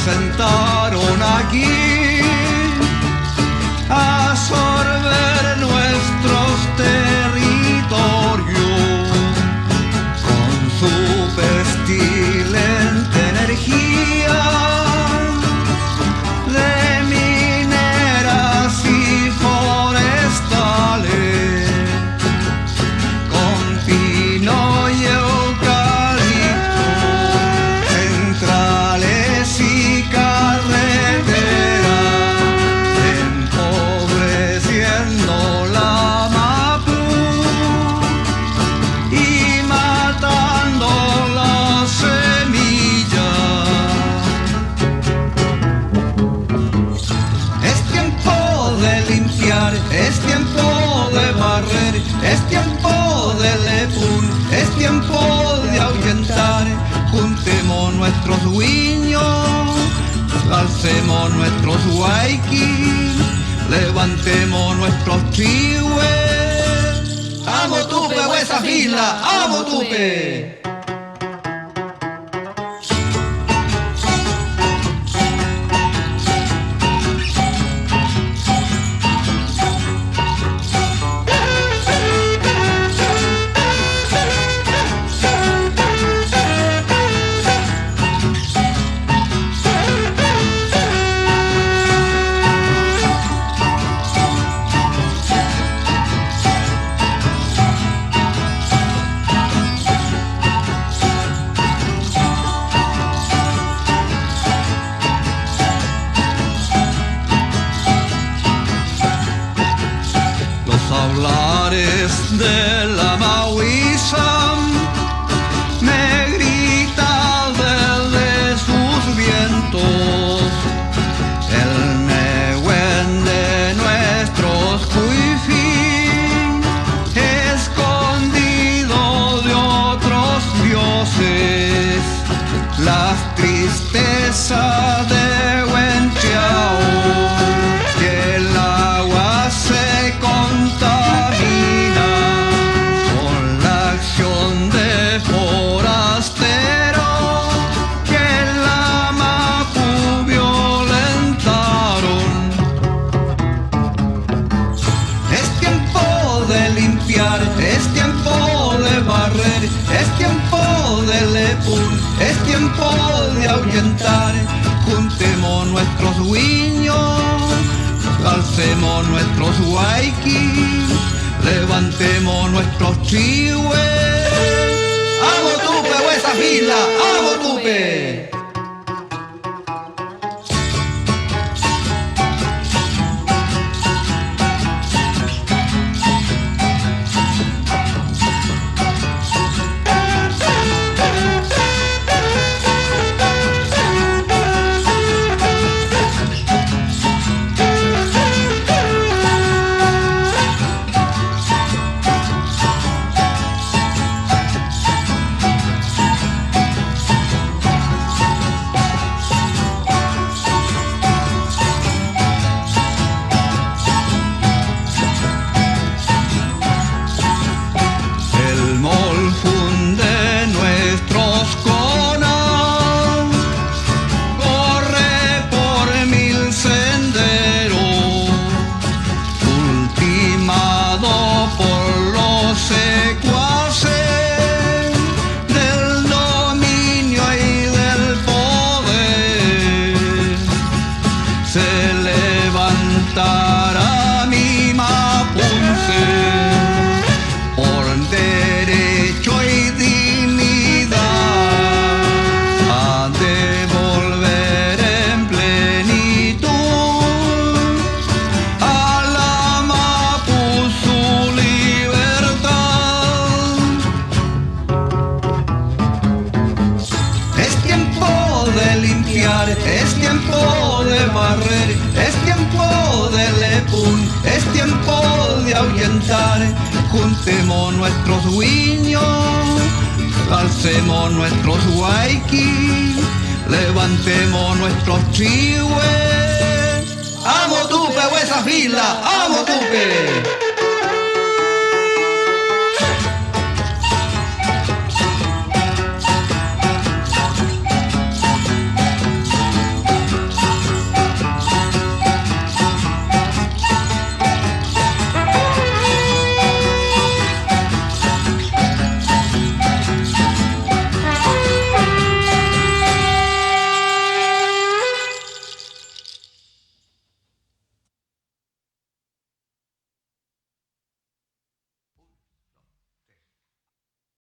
sentaron aquí a absorber nuestros territorios con su pestilente energía de mineras y forestales, con pino y eucalipto, centrales y carreteras, empobreciendo la Mapu y matando la semilla. Es tiempo de limpiar, es tiempo de barrer, es tiempo de lepun, es tiempo de ahuyentar. Juntemos nuestros guiños, alcemos nuestros huayquis, levantemos nuestros chihues. ¡Amo Tupe, huesa fila! ¡Amo Tupe! Hablares de la Mahuiza me grita desde sus vientos el Nehuen de nuestros cuifín, escondido de otros dioses, las tristezas de Wenchiao, que el agua se contamina con la acción de forasteros que la Mapu violentaron. Es tiempo de limpiar, es tiempo de barrer, es tiempo de lepun, es tiempo de ahuyentar. Juntemos nuestros guiños, alcemos nuestros huayquis, levantemos nuestros chihues. ¡Amo Tupe, huesa fila! ¡Amo Tupe! Levantará mi Mapunce por derecho y dignidad a devolver en plenitud a la Mapu su libertad. Es tiempo de limpiar, es tiempo de barrer, es tiempo de lepun, es tiempo de ahuyentar. Juntemos nuestros guiños, alcemos nuestros huayquis, levantemos nuestros chihues. ¡Amo Tupe, huesa fila! ¡Amo Tupe!